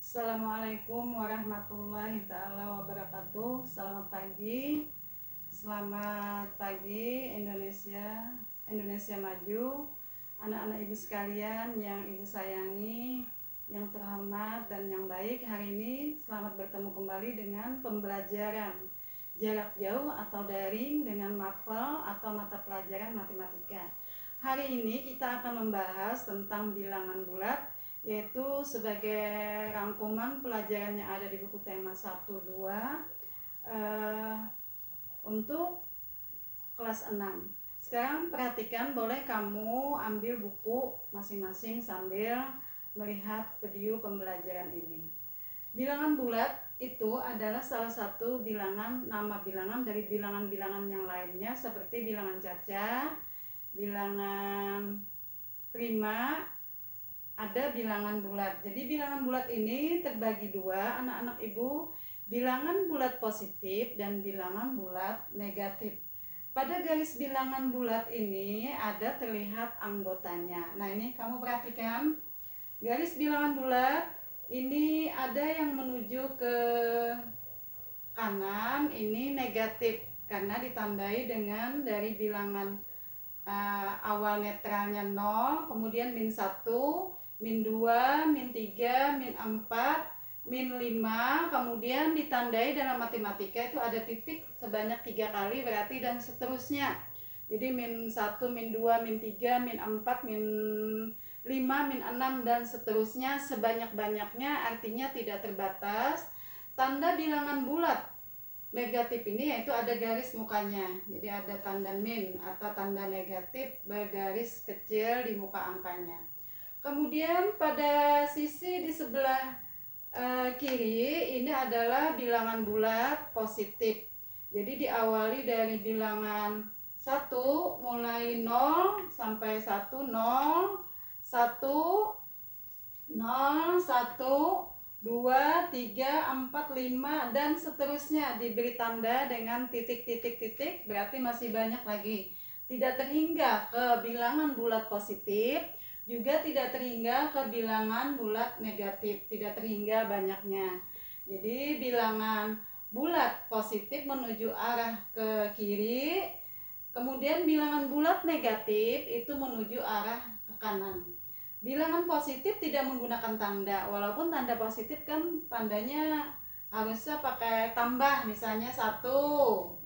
Assalamualaikum warahmatullahi ta'ala wabarakatuh. Selamat pagi Indonesia, Indonesia maju. Anak-anak ibu sekalian yang ibu sayangi, yang terhormat dan yang baik, hari ini selamat bertemu kembali dengan pembelajaran jarak jauh atau daring dengan MAPEL atau mata pelajaran matematika. Hari ini kita akan membahas tentang bilangan bulat, yaitu sebagai rangkuman pelajaran yang ada di buku tema 1-2 untuk kelas 6. Sekarang perhatikan, boleh kamu ambil buku masing-masing sambil melihat video pembelajaran ini. Bilangan bulat itu adalah salah satu nama bilangan dari bilangan-bilangan yang lainnya, seperti bilangan caca, bilangan prima, ada bilangan bulat. Jadi bilangan bulat ini terbagi dua, anak-anak ibu, bilangan bulat positif dan bilangan bulat negatif. Pada garis bilangan bulat ini ada terlihat anggotanya. Nah, ini kamu perhatikan, garis bilangan bulat ini ada yang menuju ke kanan, ini negatif karena ditandai dengan dari bilangan awal netralnya 0, kemudian min 1, min 2, min 3, min 4, min 5, kemudian ditandai dalam matematika itu ada titik sebanyak 3 kali berarti, dan seterusnya. Jadi min 1, min 2, min 3, min 4, min 5, min 6, dan seterusnya sebanyak-banyaknya, artinya tidak terbatas. Tanda bilangan bulat negatif ini yaitu ada garis mukanya, jadi ada tanda min atau tanda negatif bergaris kecil di muka angkanya. Kemudian pada sisi di sebelah kiri ini adalah bilangan bulat positif. Jadi diawali dari bilangan 1 mulai 0 sampai 1, 0, 1, 0, 1, 2, 3, 4, 5, dan seterusnya diberi tanda dengan titik-titik-titik, berarti masih banyak lagi. Tidak terhingga ke bilangan bulat positif, juga tidak terhingga ke bilangan bulat negatif, tidak terhingga banyaknya. Jadi bilangan bulat positif menuju arah ke kiri, kemudian bilangan bulat negatif itu menuju arah ke kanan. Bilangan positif tidak menggunakan tanda, walaupun tanda positif kan tandanya harusnya pakai tambah, misalnya 1,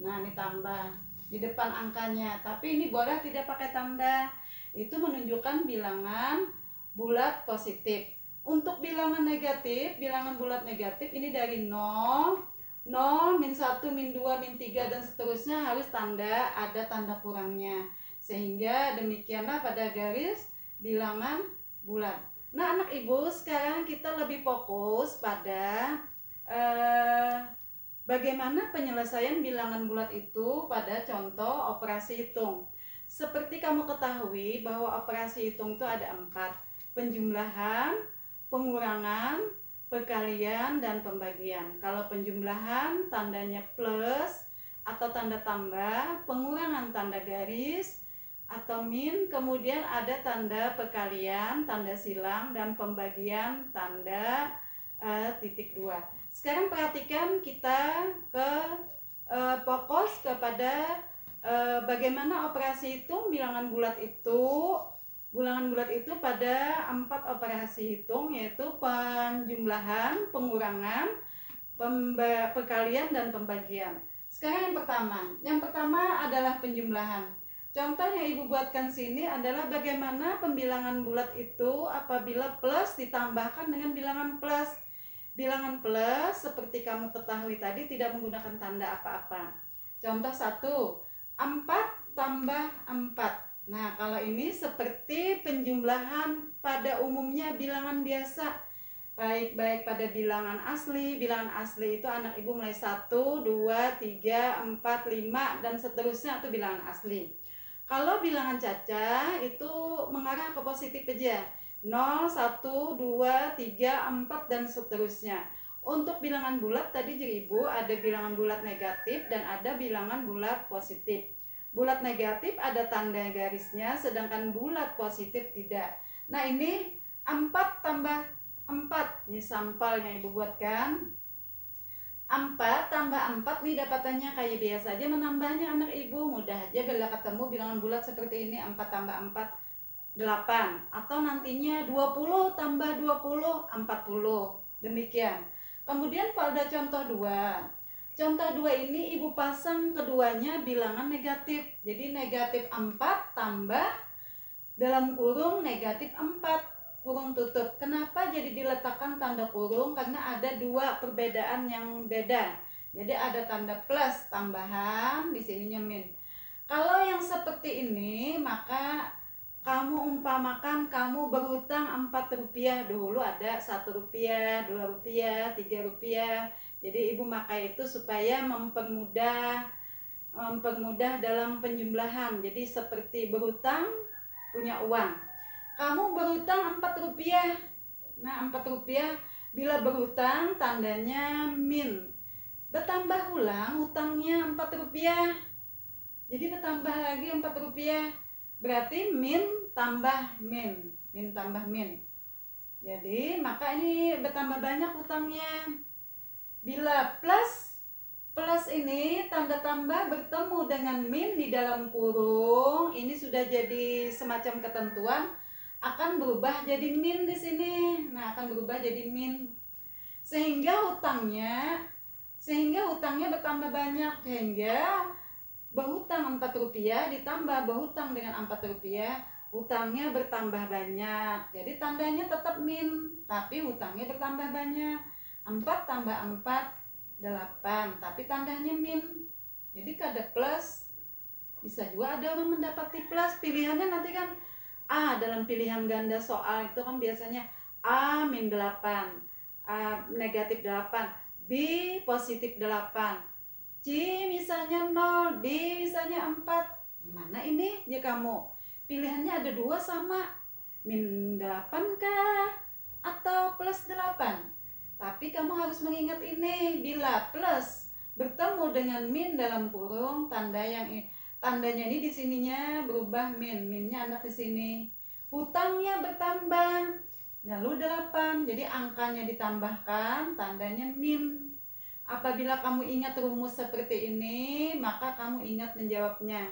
nah ini tambah di depan angkanya, tapi ini boleh tidak pakai tanda, itu menunjukkan bilangan bulat positif. Untuk bilangan negatif, bilangan bulat negatif ini dari 0, 0, min 1, min 2, min 3, dan seterusnya harus tanda, ada tanda kurangnya, sehingga demikianlah pada garis bilangan bulat. Nah, anak ibu, sekarang kita lebih fokus pada bagaimana penyelesaian bilangan bulat itu pada contoh operasi hitung. Seperti kamu ketahui bahwa operasi hitung itu ada 4, penjumlahan, pengurangan, perkalian, dan pembagian. Kalau penjumlahan tandanya plus atau tanda tambah, pengurangan tanda garis atau min, kemudian ada tanda perkalian, tanda silang, dan pembagian tanda titik 2. Sekarang perhatikan, kita ke fokus kepada bagaimana operasi hitung bilangan bulat itu. Bilangan bulat itu pada 4 operasi hitung, yaitu penjumlahan, pengurangan, perkalian, dan pembagian. Sekarang yang pertama adalah penjumlahan. Contoh yang ibu buatkan sini adalah bagaimana pembilangan bulat itu apabila plus ditambahkan dengan bilangan plus. Bilangan plus seperti kamu ketahui tadi tidak menggunakan tanda apa-apa. Contoh 1, 4 tambah 4. Nah, kalau ini seperti penjumlahan pada umumnya bilangan biasa, baik pada bilangan asli. Bilangan asli itu anak ibu mulai 1, 2, 3, 4, 5, dan seterusnya, itu bilangan asli. Kalau bilangan caca itu mengarah ke positif aja, 0, 1, 2, 3, 4, dan seterusnya. Untuk bilangan bulat tadi ibu ada bilangan bulat negatif dan ada bilangan bulat positif. Bulat negatif ada tanda garisnya, sedangkan bulat positif tidak. Nah, ini 4 tambah 4, ini sampelnya Ibu buatkan. 4 tambah 4 nih dapatannya kayak biasa aja menambahnya anak Ibu. Mudah aja bila ketemu bilangan bulat seperti ini. 4 tambah 4 8. Atau nantinya 20 tambah 20 40. Demikian. Kemudian pada contoh 2. Contoh 2 ini Ibu pasang keduanya bilangan negatif. Jadi negatif 4 tambah dalam kurung negatif 4 kurung tutup. Kenapa jadi diletakkan tanda kurung? Karena ada dua perbedaan yang beda. Jadi ada tanda plus tambahan, di sininya min. Kalau yang seperti ini, maka kamu umpamakan kamu berhutang 4 rupiah. Dulu ada 1 rupiah, 2 rupiah, 3 rupiah. Jadi Ibu pakai itu supaya mempermudah dalam penjumlahan. Jadi seperti berhutang punya uang. Kamu berhutang 4 rupiah. Nah 4 rupiah bila berhutang tandanya min. Bertambah ulang hutangnya 4 rupiah. Jadi bertambah lagi 4 rupiah. Berarti min tambah min. Min tambah min. Jadi maka ini bertambah banyak hutangnya. Bila plus ini tanda tambah bertemu dengan min di dalam kurung, ini sudah jadi semacam ketentuan, akan berubah jadi min di sini. Nah, akan berubah jadi min. Sehingga hutangnya bertambah banyak, sehingga berhutang 4 rupiah ditambah berhutang dengan 4 rupiah, hutangnya bertambah banyak. Jadi tandanya tetap min, tapi hutangnya bertambah banyak. 4 tambah 4 8, tapi tandanya min. Jadi kada plus. Bisa juga ada orang mendapati plus. Pilihannya nanti kan dalam pilihan ganda soal itu kan biasanya A min 8, A negatif 8, B positif 8, C misalnya 0, D misalnya 4. Mana ini ya kamu? Pilihannya ada 2 sama, min 8 kah atau plus 8? Tapi kamu harus mengingat ini, bila plus bertemu dengan min dalam kurung, tandanya ini di sininya berubah min, minnya ada di sini. Hutangnya bertambah, lalu 8, jadi angkanya ditambahkan, tandanya min. Apabila kamu ingat rumus seperti ini, maka kamu ingat menjawabnya.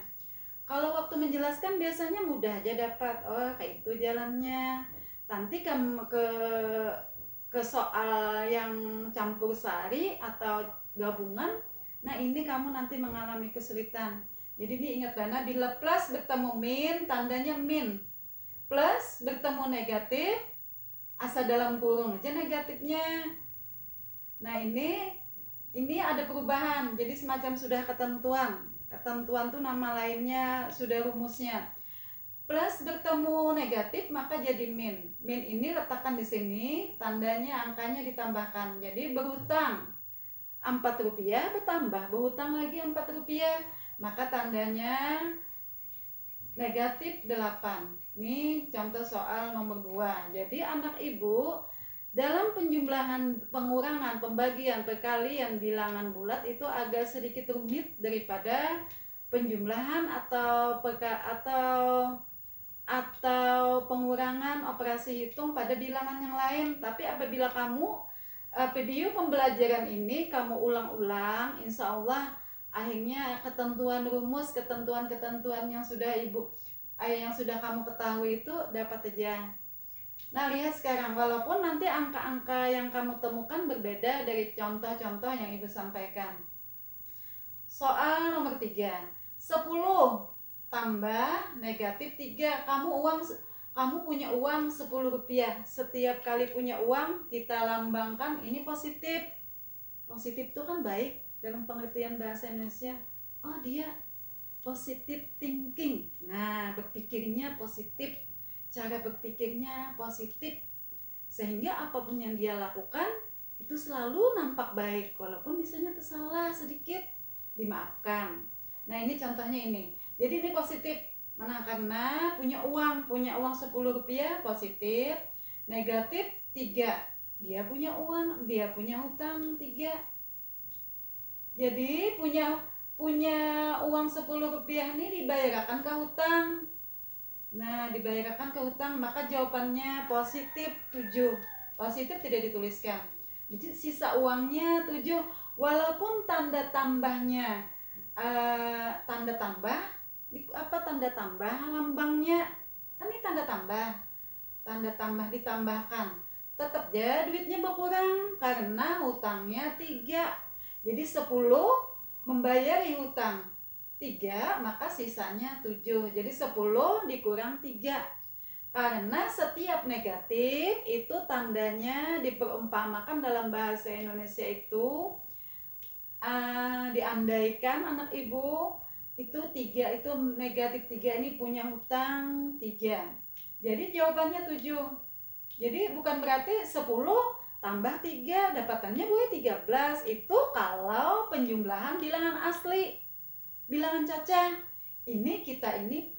Kalau waktu menjelaskan biasanya mudah aja dapat, oh kayak itu jalannya. Nanti kamu ke soal yang campur sari atau gabungan, nah ini kamu nanti mengalami kesulitan. Jadi ini ingat dana, bila plus bertemu min, tandanya min. Plus bertemu negatif, asal dalam kurung aja negatifnya. Nah ini ada perubahan, jadi semacam sudah ketentuan. Ketentuan tuh nama lainnya, sudah rumusnya. Plus bertemu negatif maka jadi min. Min ini letakkan di sini, tandanya angkanya ditambahkan. Jadi berhutang 4 rupiah bertambah, berhutang lagi 4 rupiah. Maka tandanya negatif 8. Ini contoh soal nomor 2. Jadi anak ibu dalam penjumlahan, pengurangan, pembagian, perkalian bilangan bulat itu agak sedikit rumit daripada penjumlahan atau pengurangan operasi hitung pada bilangan yang lain. Tapi apabila kamu video pembelajaran ini kamu ulang-ulang, insya Allah akhirnya ketentuan rumus, ketentuan yang sudah yang sudah kamu ketahui itu dapat aja. Nah lihat sekarang, walaupun nanti angka-angka yang kamu temukan berbeda dari contoh-contoh yang ibu sampaikan. Soal nomor 3, 10 tambah negatif 3. Kamu punya uang 10 rupiah. Setiap kali punya uang kita lambangkan ini positif. Positif itu kan baik dalam pengertian bahasa Indonesia. Oh dia positive thinking. Nah berpikirnya positif, cara berpikirnya positif, sehingga apapun yang dia lakukan itu selalu nampak baik, walaupun misalnya tersalah sedikit dimaafkan. Nah ini contohnya ini. Jadi ini positif. Nah karena punya uang 10 rupiah positif. Negatif 3, dia punya uang, dia punya hutang 3. Jadi punya uang 10 rupiah ini dibayarkan ke hutang. Nah dibayarkan ke hutang, maka jawabannya positif 7. positif tidak dituliskan. Jadi sisa uangnya 7, walaupun tanda tambahnya tanda tambah, apa tanda tambah lambangnya, kan ini tanda tambah ditambahkan, tetap aja duitnya berkurang karena hutangnya 3. Jadi 10 membayari hutang 3, maka sisanya 7. Jadi 10 dikurang 3. Karena setiap negatif itu tandanya diperumpamakan dalam bahasa Indonesia itu diandaikan anak ibu itu 3, itu negatif 3 ini punya hutang 3. Jadi jawabannya 7. Jadi bukan berarti 10 tambah 3 dapatannya boleh 13. Itu kalau penjumlahan bilangan asli. Bilangan cacah ini kita ini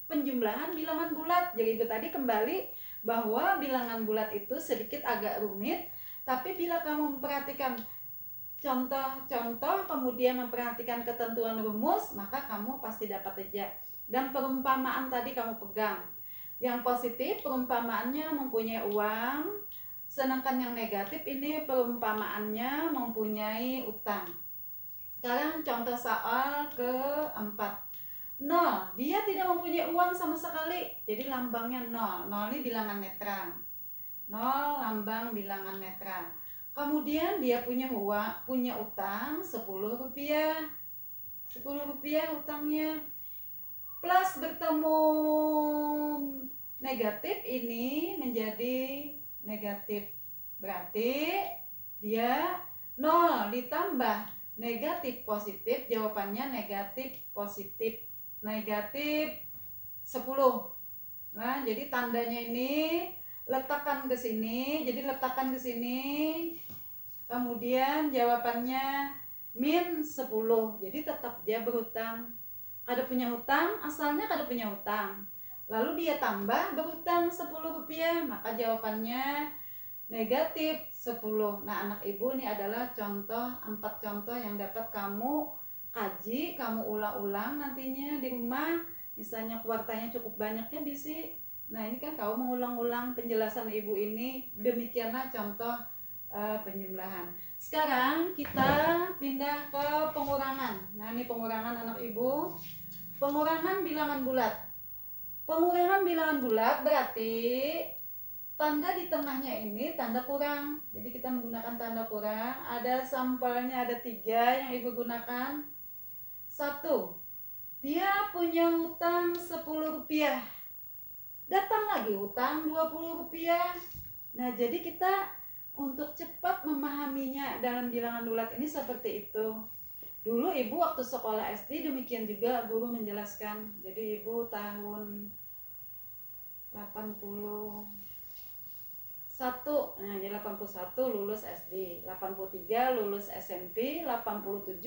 penjumlahan bilangan bulat. Jadi itu tadi kembali bahwa bilangan bulat itu sedikit agak rumit, tapi bila kamu memperhatikan contoh-contoh kemudian memperhatikan ketentuan rumus, maka kamu pasti dapat aja. Dan perumpamaan tadi kamu pegang. Yang positif perumpamaannya mempunyai uang, sedangkan yang negatif ini perumpamaannya mempunyai utang. Sekarang contoh soal keempat. 0, dia tidak mempunyai uang sama sekali, jadi lambangnya 0. 0 ini bilangan netral. 0 lambang bilangan netral. Kemudian dia punya utang 10 rupiah. 10 rupiah utangnya. Plus bertemu negatif ini menjadi negatif. Berarti dia 0 ditambah negatif positif, jawabannya negatif positif. Negatif 10. Nah, jadi tandanya ini letakkan ke sini, jadi letakkan ke sini. Kemudian jawabannya min 10. Jadi tetap dia berhutang. Ada punya hutang, asalnya ada punya hutang. Lalu dia tambah berhutang 10 rupiah, maka jawabannya negatif 10. Nah, anak ibu ini adalah 4 contoh yang dapat kamu kaji, kamu ulang-ulang nantinya di rumah. Misalnya kuartanya cukup banyaknya bisa. Nah, ini kan kamu mengulang-ulang penjelasan ibu ini. Demikianlah contoh penjumlahan. Sekarang kita pindah ke pengurangan. Nah, ini pengurangan anak ibu. Pengurangan bilangan bulat. Pengurangan bilangan bulat berarti tanda di tengahnya ini tanda kurang. Jadi kita menggunakan tanda kurang. Ada sampelnya, ada 3 yang ibu gunakan. 1, dia punya hutang 10 rupiah. Datang lagi hutang 20 rupiah. Nah, jadi kita untuk cepat memahaminya dalam bilangan bulat ini seperti itu. Dulu ibu waktu sekolah SD demikian juga guru menjelaskan. Jadi ibu tahun 81, nah jadi 81 lulus SD, 83 lulus SMP, 87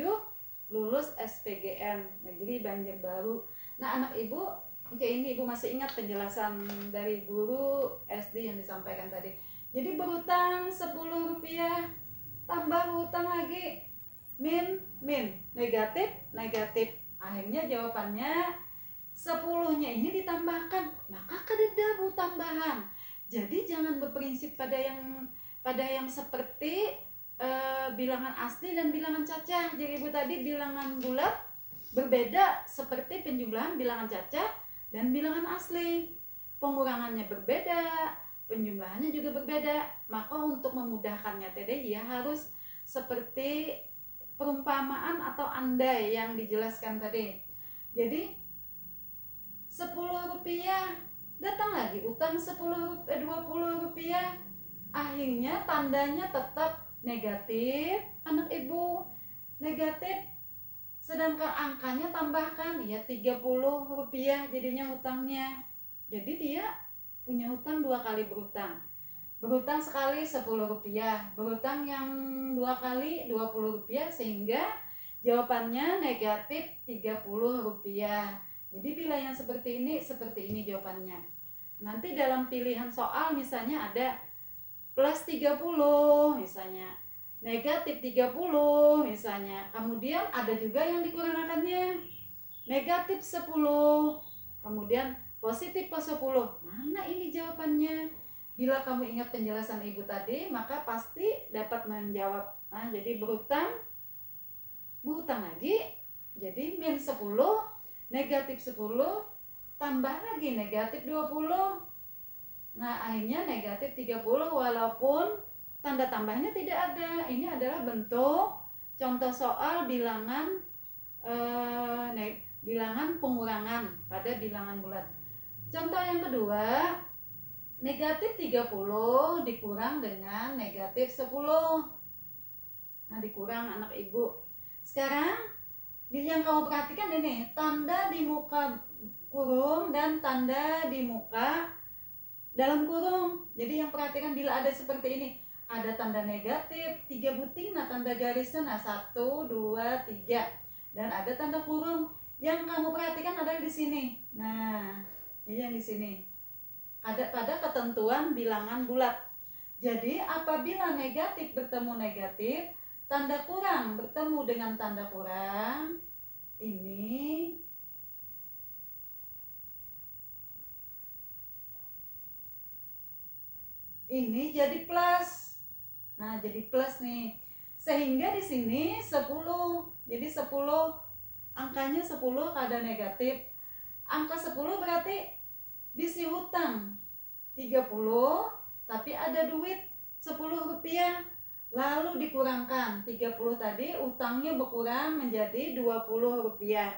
lulus SPGN Negeri Banjarbaru. Nah, anak ibu, kayak ini ibu masih ingat penjelasan dari guru SD yang disampaikan tadi. Jadi berhutang 10 rupiah, tambah hutang lagi, min, negatif, akhirnya jawabannya 10-nya ini ditambahkan, maka kededa bu tambahan. Jadi jangan berprinsip pada yang seperti bilangan asli dan bilangan cacah. Jadi ibu tadi bilangan bulat berbeda seperti penjumlahan bilangan cacah dan bilangan asli. Pengurangannya berbeda, penjumlahannya juga berbeda. Maka untuk memudahkannya tadi ya harus seperti perumpamaan atau andai yang dijelaskan tadi. Jadi 10 rupiah, datang lagi utang 20 rupiah. Akhirnya tandanya tetap negatif, anak ibu, negatif. Sedangkan angkanya tambahkan, ya 30 rupiah jadinya hutangnya. Jadi dia punya hutang 2 kali berhutang. Berhutang sekali 10 rupiah, berhutang yang 2 kali 20 rupiah, sehingga jawabannya negatif 30 rupiah. Jadi bila yang seperti ini jawabannya. Nanti dalam pilihan soal misalnya ada plus 30 misalnya, negatif 30 misalnya. Kemudian ada juga yang dikurangannya negatif 10, kemudian positif plus 10. Mana ini jawabannya? Bila kamu ingat penjelasan ibu tadi, maka pasti dapat menjawab. Nah, jadi berhutang lagi, jadi min 10, negatif 10, tambah lagi negatif 20. Nah, akhirnya negatif 30 walaupun tanda tambahnya tidak ada. Ini adalah bentuk contoh soal bilangan bilangan pengurangan pada bilangan bulat. Contoh yang kedua, negatif 30 dikurang dengan negatif 10. Nah, dikurang anak ibu. Sekarang yang kamu perhatikan ini, tanda di muka kurung dan tanda di muka dalam kurung. Jadi yang perhatikan bila ada seperti ini, ada tanda negatif, 3 buting, nah tanda garisnya, nah 1, 2, 3. Dan ada tanda kurung. Yang kamu perhatikan adalah di sini. Nah, ini yang di sini. Ada pada ketentuan bilangan bulat. Jadi apabila negatif bertemu negatif, tanda kurang bertemu dengan tanda kurang, ini jadi plus. Nah, jadi plus nih. Sehingga di sini 10. Jadi 10 angkanya 10 ada negatif. Angka 10 berarti bisi hutang 30, tapi ada duit 10 rupiah. Lalu dikurangkan 30 tadi, utangnya berkurang menjadi 20 rupiah.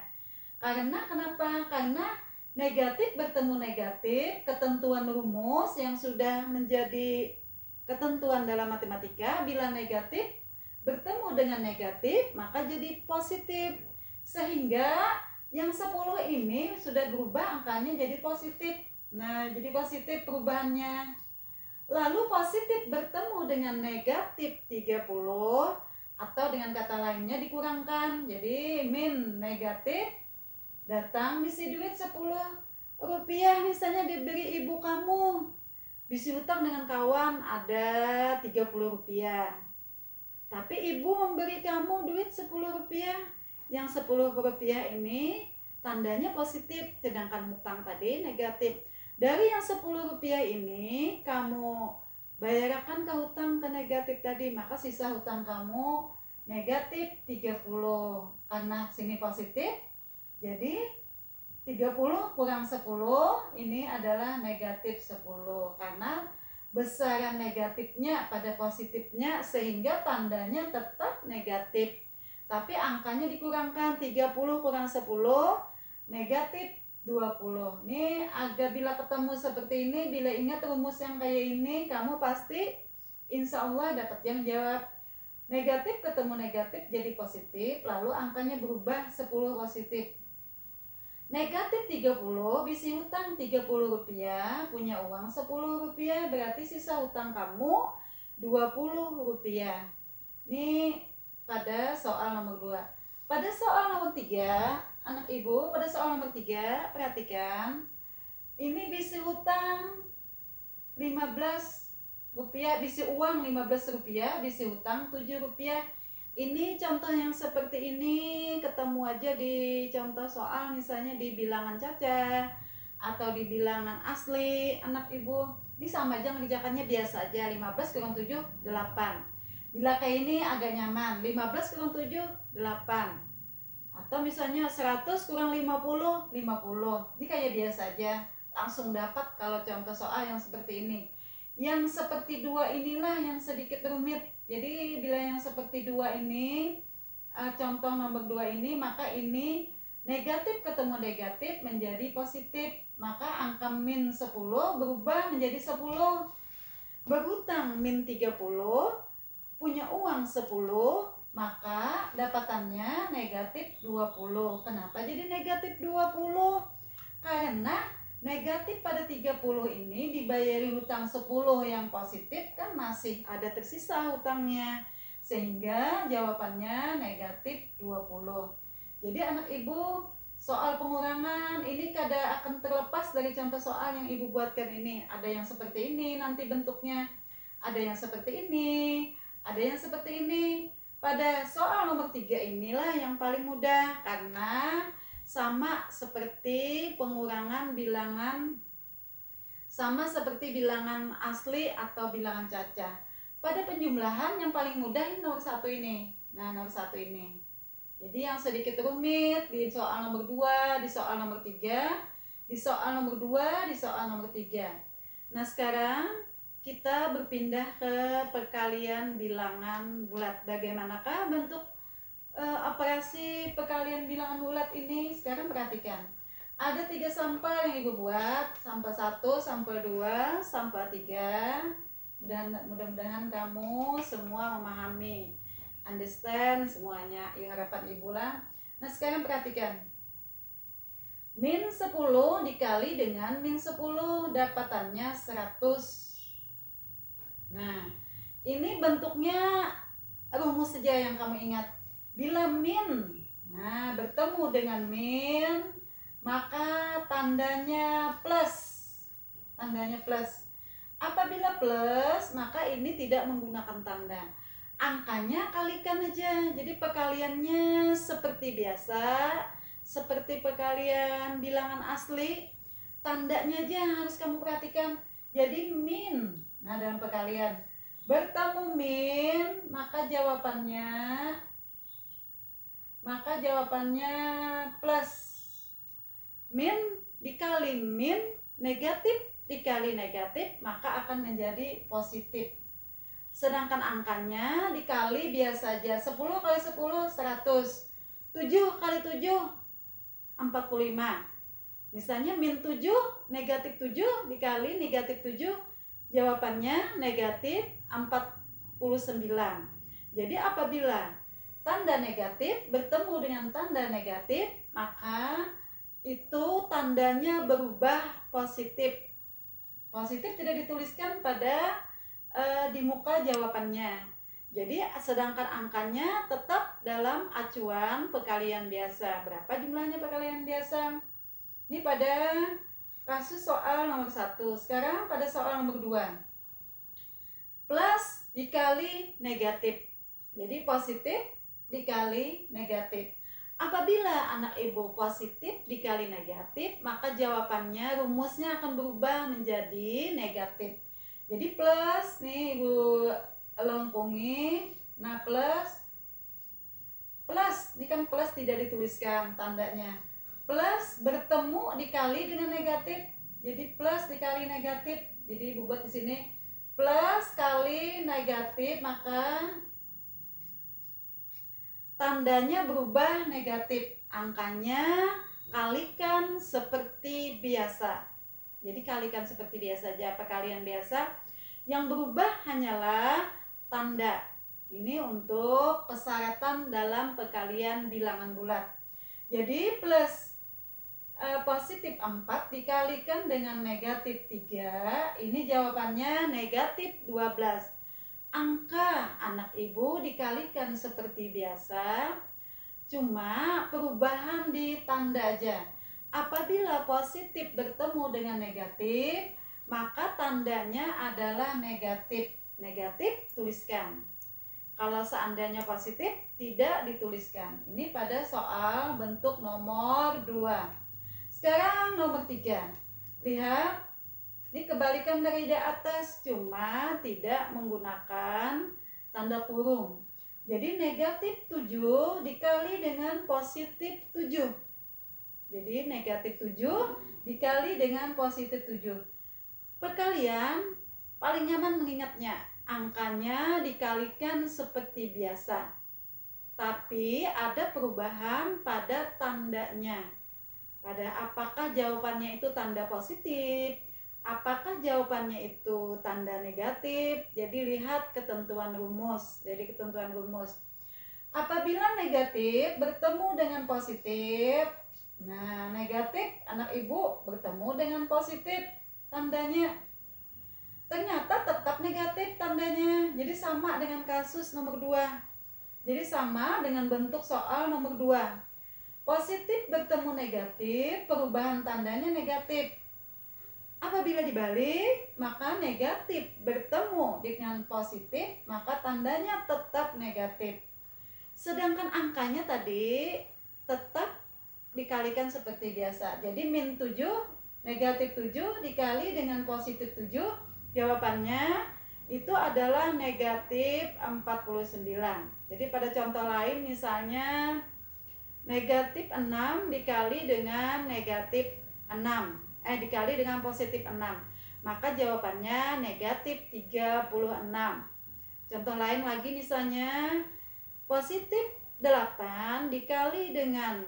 Karena kenapa? Karena negatif bertemu negatif, ketentuan rumus yang sudah menjadi ketentuan dalam matematika, bila negatif bertemu dengan negatif maka jadi positif, sehingga yang 10 ini sudah berubah angkanya jadi positif. Nah, jadi positif perubahannya. Lalu positif bertemu dengan negatif 30, atau dengan kata lainnya dikurangkan, jadi min negatif, datang bisi duit 10 rupiah misalnya diberi ibu kamu, bisi hutang dengan kawan ada 30 rupiah, tapi ibu memberi kamu duit 10 rupiah. Yang 10 rupiah ini tandanya positif, sedangkan hutang tadi negatif. Dari yang 10 rupiah ini kamu bayarkan ke hutang ke negatif tadi, maka sisa hutang kamu negatif 30. Karena sini positif, jadi 30 kurang 10 ini adalah negatif 10. Karena besaran negatifnya pada positifnya, sehingga tandanya tetap negatif, tapi angkanya dikurangkan. 30 kurang 10 negatif 20. Nih agak bila ketemu seperti ini, bila ingat rumus yang kayak ini, kamu pasti insya Allah dapat yang menjawab. Negatif ketemu negatif jadi positif, lalu angkanya berubah 10 positif. Negatif 30, bisi hutang 30 rupiah, punya uang 10 rupiah, berarti sisa hutang kamu 20 rupiah. Ini pada soal nomor 2. Pada soal nomor 3, anak ibu, pada soal nomor 3, perhatikan. Ini bisi hutang 15 rupiah, bisi uang 15 rupiah, bisi hutang 7 rupiah. Ini contoh yang seperti ini ketemu aja di contoh soal, misalnya di bilangan caca atau di bilangan asli anak ibu. Ini sama aja mengerjakannya biasa aja, 15 kurang 7, 8. Bila kayak ini agak nyaman, 15 kurang 7, 8. Atau misalnya 100 kurang 50, 50. Ini kayak biasa aja, langsung dapat kalau contoh soal yang seperti ini. Yang seperti 2 inilah yang sedikit rumit. Jadi bila yang seperti 2 ini, contoh nomor 2 ini, maka ini negatif ketemu negatif menjadi positif, maka angka min 10 berubah menjadi 10. Berhutang min 30, punya uang 10, maka dapatannya negatif 20. Kenapa jadi negatif 20? Karena negatif pada 30 ini dibayari hutang 10 yang positif, kan masih ada tersisa hutangnya, sehingga jawabannya negatif 20. Jadi anak ibu, soal pengurangan ini kada akan terlepas dari contoh soal yang ibu buatkan ini. Ada yang seperti ini nanti bentuknya, ada yang seperti ini, ada yang seperti ini. Pada soal nomor 3 inilah yang paling mudah, karena sama seperti pengurangan bilangan sama seperti bilangan asli atau bilangan cacah. Pada penjumlahan yang paling mudah ini nomor 1 ini. Nah, nomor 1 ini. Jadi yang sedikit rumit di soal nomor 2, di soal nomor 3, di soal nomor 2, di soal nomor 3. Nah, sekarang kita berpindah ke perkalian bilangan bulat. Bagaimanakah bentuk operasi perkalian bilangan bulat ini? Sekarang perhatikan. Ada 3 sampel yang Ibu buat. Sampel 1, sampel 2, sampel 3. Mudah-mudahan kamu semua memahami, understand semuanya. Yuk, harapan Ibu lah. Nah, sekarang perhatikan. Min 10 dikali dengan min 10, dapatannya 100. Nah, ini bentuknya rumus saja yang kamu ingat. Bila min, nah, bertemu dengan min, maka tandanya plus. Tandanya plus. Apabila plus, maka ini tidak menggunakan tanda. Angkanya kalikan aja. Jadi perkaliannya seperti biasa, seperti perkalian bilangan asli. Tandanya aja yang harus kamu perhatikan. Jadi min. Nah, dalam perkalian bertemu min, maka jawabannya plus. Min dikali min, negatif dikali negatif, maka akan menjadi positif. Sedangkan angkanya dikali biasa aja. 10 kali 10 100. 7 kali 7 45. Misalnya min 7 negatif 7 dikali negatif 7, jawabannya negatif 49. Jadi apabila tanda negatif bertemu dengan tanda negatif, maka itu tandanya berubah positif. Positif tidak dituliskan pada di muka jawabannya. Jadi sedangkan angkanya tetap dalam acuan perkalian biasa. Berapa jumlahnya perkalian biasa? Ini pada kasus soal nomor 1. Sekarang pada soal nomor 2. Plus dikali negatif. Jadi positif dikali negatif. Apabila anak Ibu positif dikali negatif, maka jawabannya rumusnya akan berubah menjadi negatif. Jadi plus nih Ibu lengkungi. Nah, plus ini kan plus tidak dituliskan tandanya. Plus bertemu dikali dengan negatif. Jadi plus dikali negatif. Jadi Ibu buat di sini plus kali negatif, maka tandanya berubah negatif. Angkanya kalikan seperti biasa. Jadi kalikan seperti biasa aja, perkalian biasa. Yang berubah hanyalah tanda. Ini untuk persyaratan dalam perkalian bilangan bulat. Jadi plus positif 4 dikalikan dengan negatif 3, ini jawabannya negatif 12. Angka anak Ibu dikalikan seperti biasa, cuma perubahan di tanda aja. Apabila positif bertemu dengan negatif, maka tandanya adalah negatif. Negatif tuliskan. Kalau seandainya positif tidak dituliskan. Ini pada soal bentuk nomor 2. Sekarang nomor 3. Lihat, ini kebalikan dari di atas, cuma tidak menggunakan tanda kurung. Jadi negatif 7 dikali dengan positif 7. Jadi negatif 7 dikali dengan positif 7. Perkalian paling nyaman mengingatnya, angkanya dikalikan seperti biasa, tapi ada perubahan pada tandanya. Pada apakah jawabannya itu tanda positif, apakah jawabannya itu tanda negatif. Jadi lihat ketentuan rumus. Apabila negatif bertemu dengan positif, nah negatif anak Ibu bertemu dengan positif, tandanya ternyata tetap negatif tandanya. Jadi sama dengan kasus nomor 2. Jadi sama dengan bentuk soal nomor 2. Positif bertemu negatif, perubahan tandanya negatif. Apabila dibalik, maka negatif bertemu dengan positif, maka tandanya tetap negatif. Sedangkan angkanya tadi tetap dikalikan seperti biasa. Jadi min 7 Negatif 7 dikali dengan positif 7, jawabannya itu adalah negatif 49. Jadi pada contoh lain misalnya negatif 6 dikali dengan negatif 6, dikali dengan positif 6, maka jawabannya negatif 36. Contoh lain lagi misalnya positif 8 dikali dengan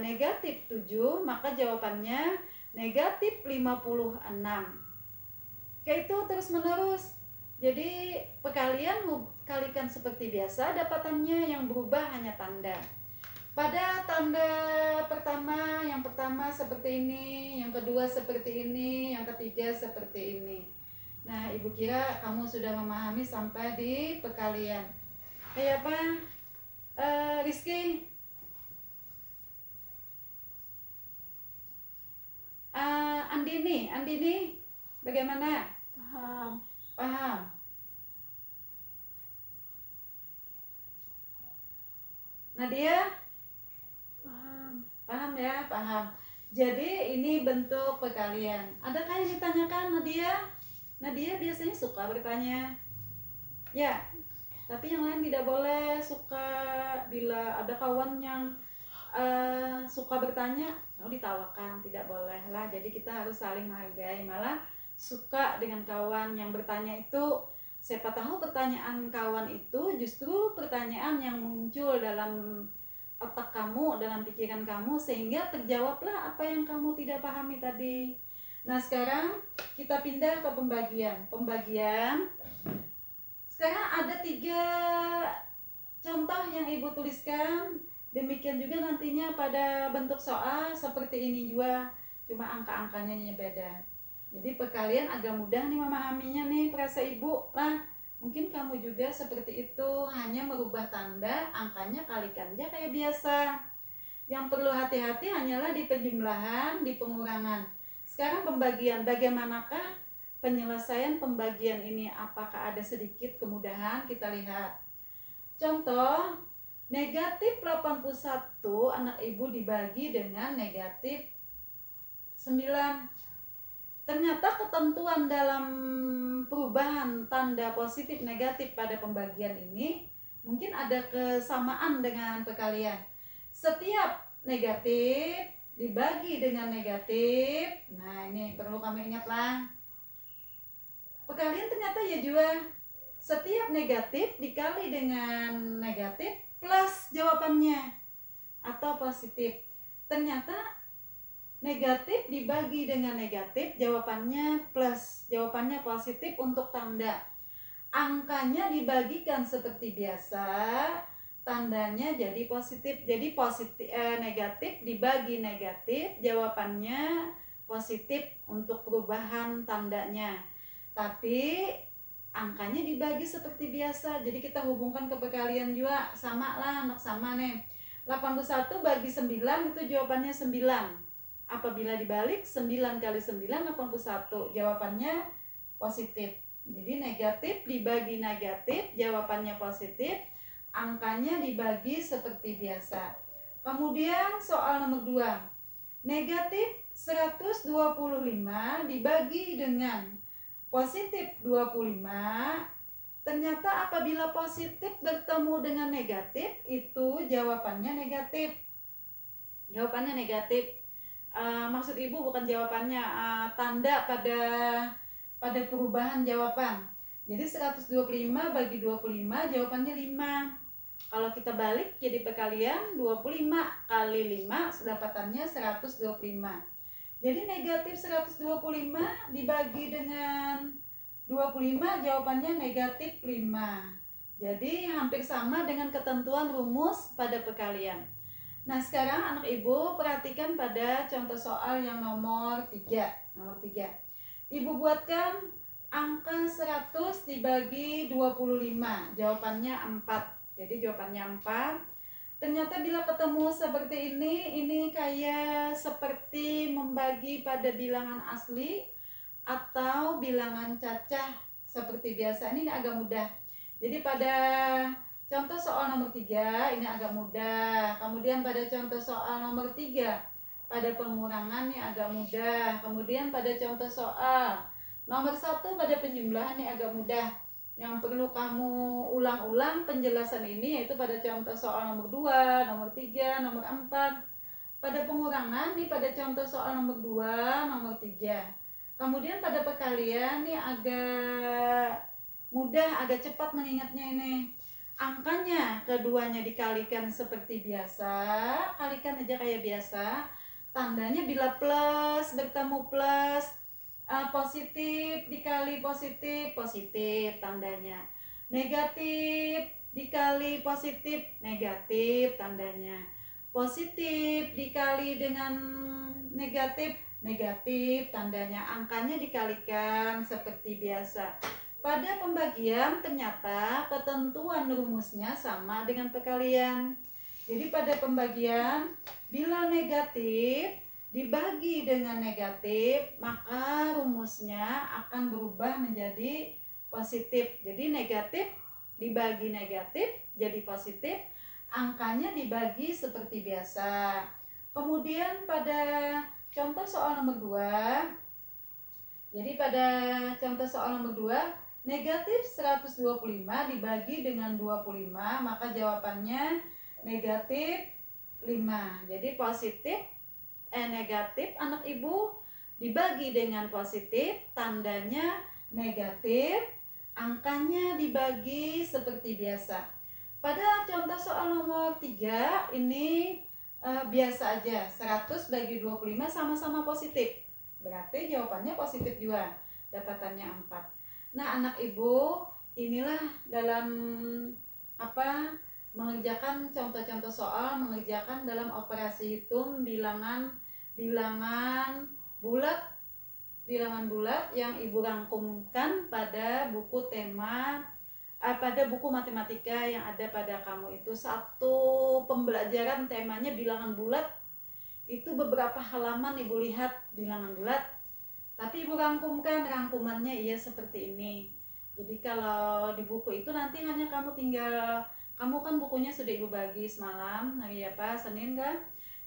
negatif 7, maka jawabannya negatif 56. Kayak itu terus menerus. Jadi perkalian kalikan seperti biasa, dapatannya yang berubah hanya tanda. Pada tanda pertama, yang pertama seperti ini, yang kedua seperti ini, yang ketiga seperti ini. Nah, Ibu kira kamu sudah memahami sampai di perkalian. Kayak apa? Rizky? Andini, bagaimana? Paham. Nadia? Paham ya, paham. Jadi ini bentuk perkalian. Adakah yang ditanyakan, Nadia? Nadia biasanya suka bertanya. Ya, tapi yang lain tidak boleh suka. Bila ada kawan yang suka bertanya, ditawakan, tidak boleh lah. Jadi kita harus saling menghargai. Malah suka dengan kawan yang bertanya itu, siapa tahu pertanyaan kawan itu justru pertanyaan yang muncul dalam otak kamu, dalam pikiran kamu, sehingga terjawablah apa yang kamu tidak pahami tadi. Nah, sekarang kita pindah ke pembagian. Sekarang ada 3 contoh yang Ibu tuliskan. Demikian juga nantinya pada bentuk soal seperti ini juga, cuma angka-angkanya beda. Jadi perkalian agak mudah nih memahaminya nih, perasa Ibu lah. Mungkin kamu juga seperti itu, hanya merubah tanda, angkanya kalikan aja kayak biasa. Yang perlu hati-hati hanyalah di penjumlahan, di pengurangan. Sekarang pembagian, bagaimanakah penyelesaian pembagian ini? Apakah ada sedikit kemudahan? Kita lihat. Contoh, negatif 81 anak ibu dibagi dengan negatif 9. Ternyata ketentuan dalam perubahan tanda positif negatif pada pembagian ini mungkin ada kesamaan dengan perkalian. Setiap negatif dibagi dengan negatif. Nah, ini perlu kamu ingatlah. Perkalian ternyata ya juga setiap negatif dikali dengan negatif plus jawabannya atau positif. Ternyata negatif dibagi dengan negatif, jawabannya plus, jawabannya positif untuk tanda. Angkanya dibagikan seperti biasa, tandanya jadi positif. Jadi negatif dibagi negatif, jawabannya positif untuk perubahan tandanya. Tapi angkanya dibagi seperti biasa. Jadi kita hubungkan ke perkalian juga, sama lah, anak sama nih. 81 bagi 9 itu jawabannya 9. Apabila dibalik 9 kali 9 81, jawabannya positif. Jadi negatif dibagi negatif, jawabannya positif, angkanya dibagi seperti biasa. Kemudian soal nomor 2. Negatif 125 dibagi dengan positif 25. Ternyata apabila positif bertemu dengan negatif, itu jawabannya negatif. Jawabannya negatif. Maksud ibu bukan jawabannya, tanda pada perubahan jawaban. Jadi 125 bagi 25 jawabannya 5. Kalau kita balik jadi perkalian 25 kali 5 dapatannya 125. Jadi negatif 125 dibagi dengan 25 jawabannya negatif 5. Jadi hampir sama dengan ketentuan rumus pada perkalian. Nah, sekarang anak ibu perhatikan pada contoh soal yang nomor 3. Ibu buatkan angka 100 dibagi 25. Jawabannya 4. Jadi jawabannya 4. Ternyata bila ketemu seperti ini kayak seperti membagi pada bilangan asli atau bilangan cacah seperti biasa. Ini agak mudah. Jadi pada contoh soal nomor 3 ini agak mudah. Kemudian pada contoh soal nomor 3 pada pengurangan nih agak mudah. Kemudian pada contoh soal nomor 1 pada penjumlahan nih agak mudah. Yang perlu kamu ulang-ulang penjelasan ini yaitu pada contoh soal nomor 2, nomor 3, nomor 4. Pada pengurangan nih pada contoh soal nomor 2, nomor 3. Kemudian pada perkalian nih agak mudah, agak cepat mengingatnya ini. Angkanya keduanya dikalikan seperti biasa, kalikan aja kayak biasa. Tandanya bila plus bertemu plus, positif dikali positif, positif tandanya. Negatif dikali positif, negatif tandanya. Positif dikali dengan negatif, negatif tandanya. Angkanya dikalikan seperti biasa. Pada pembagian ternyata ketentuan rumusnya sama dengan perkalian. Jadi pada pembagian bila negatif dibagi dengan negatif, maka rumusnya akan berubah menjadi positif. Jadi negatif dibagi negatif jadi positif, angkanya dibagi seperti biasa. Kemudian pada contoh soal nomor 2, jadi pada contoh soal nomor 2, negatif 125 dibagi dengan 25, maka jawabannya negatif 5. Jadi positif negatif anak ibu dibagi dengan positif, tandanya negatif, angkanya dibagi seperti biasa. Pada contoh soal nomor 3 ini biasa aja, 100 bagi 25 sama-sama positif. Berarti jawabannya positif juga, dapatannya 4. Nah anak ibu, inilah dalam mengerjakan contoh-contoh soal, mengerjakan dalam operasi hitung bilangan bulat yang ibu rangkumkan pada buku tema pada buku matematika yang ada pada kamu itu. Satu pembelajaran temanya bilangan bulat, itu beberapa halaman ibu lihat bilangan bulat, tapi ibu rangkumkan, rangkumannya seperti ini. Jadi kalau di buku itu nanti hanya kamu kan bukunya sudah ibu bagi semalam, hari Senin kan.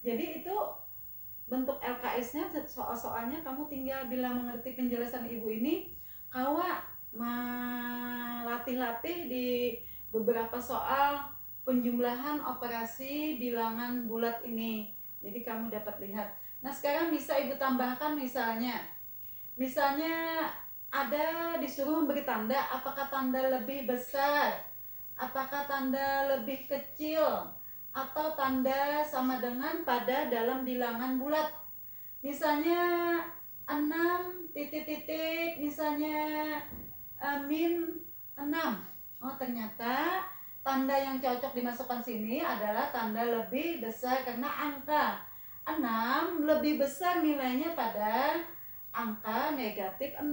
Jadi itu bentuk LKS-nya, soal-soalnya kamu tinggal bila mengerti penjelasan ibu ini, kawa melatih-latih di beberapa soal penjumlahan operasi bilangan bulat ini. Jadi kamu dapat lihat. Nah sekarang bisa ibu tambahkan, misalnya ada disuruh memberi tanda, apakah tanda lebih besar, apakah tanda lebih kecil, atau tanda sama dengan pada dalam bilangan bulat. Misalnya 6 titik-titik, misalnya min 6. Oh ternyata tanda yang cocok dimasukkan sini adalah tanda lebih besar, karena angka 6 lebih besar nilainya pada angka negatif 6.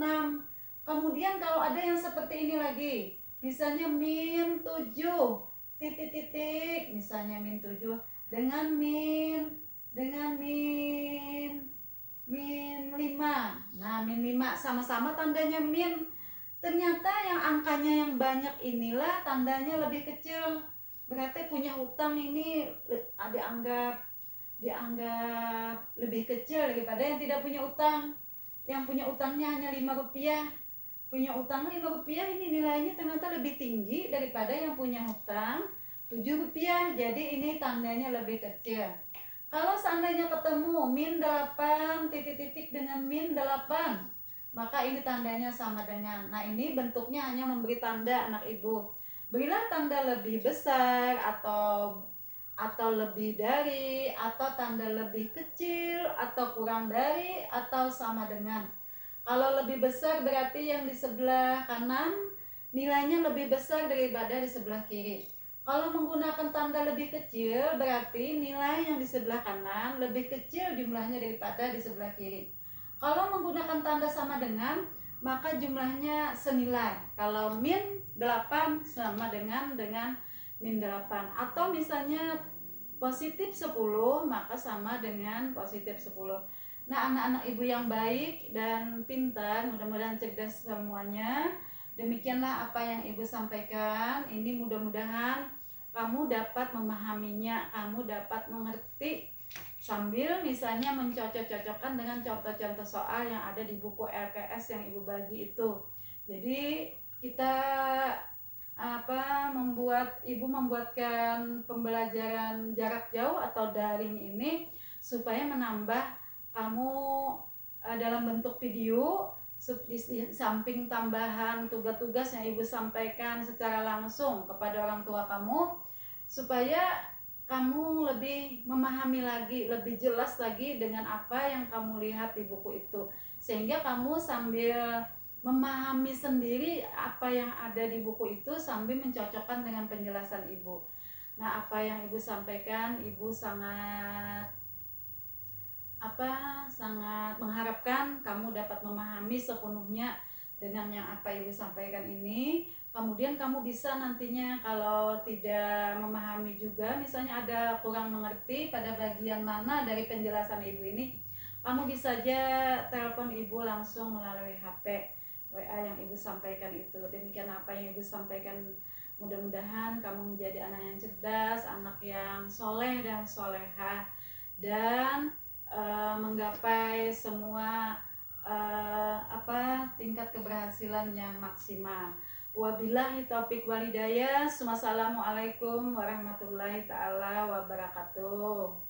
Kemudian kalau ada yang seperti ini lagi, misalnya min 7 titik-titik, misalnya min 7 dengan min 5. Nah min 5 sama-sama tandanya min. Ternyata yang angkanya yang banyak inilah tandanya lebih kecil, berarti punya hutang ini dianggap lebih kecil daripada yang tidak punya utang. Yang punya utangnya hanya 5 rupiah, punya utang 5 rupiah, ini nilainya ternyata lebih tinggi daripada yang punya hutang 7 rupiah. Jadi ini tandanya lebih kecil. Kalau seandainya ketemu min 8 titik-titik dengan min 8, maka ini tandanya sama dengan. Nah ini bentuknya hanya memberi tanda anak ibu. Berilah tanda lebih besar atau lebih dari, atau tanda lebih kecil, atau kurang dari, atau sama dengan. Kalau lebih besar berarti yang di sebelah kanan nilainya lebih besar daripada di sebelah kiri. Kalau menggunakan tanda lebih kecil berarti nilai yang di sebelah kanan lebih kecil jumlahnya daripada di sebelah kiri. Kalau menggunakan tanda sama dengan, maka jumlahnya senilai. Kalau min 8 sama dengan min 8. Atau misalnya positif 10 maka sama dengan positif 10. Nah anak-anak ibu yang baik dan pintar, mudah-mudahan cerdas semuanya. Demikianlah apa yang ibu sampaikan. Ini mudah-mudahan kamu dapat memahaminya, kamu dapat mengerti sambil misalnya mencocok-cocokkan dengan contoh-contoh soal yang ada di buku LKS yang Ibu bagi itu. Jadi kita Ibu membuatkan pembelajaran jarak jauh atau daring ini supaya menambah kamu dalam bentuk video, di samping tambahan tugas-tugas yang Ibu sampaikan secara langsung kepada orang tua kamu, supaya kamu lebih memahami lagi, lebih jelas lagi dengan apa yang kamu lihat di buku itu, sehingga kamu sambil memahami sendiri apa yang ada di buku itu sambil mencocokkan dengan penjelasan Ibu. Nah, apa yang Ibu sampaikan, Ibu sangat sangat mengharapkan kamu dapat memahami sepenuhnya dengan yang apa Ibu sampaikan ini. Kemudian kamu bisa nantinya kalau tidak memahami juga, misalnya ada kurang mengerti pada bagian mana dari penjelasan Ibu ini, kamu bisa aja telepon Ibu langsung melalui HP WA yang Ibu sampaikan itu. Demikian apa yang Ibu sampaikan. Mudah-mudahan kamu menjadi anak yang cerdas, anak yang soleh dan solehah, dan menggapai semua tingkat keberhasilan yang maksimal. Wabillahi taufik walhidayah. Wassalamualaikum warahmatullahi taala wabarakatuh.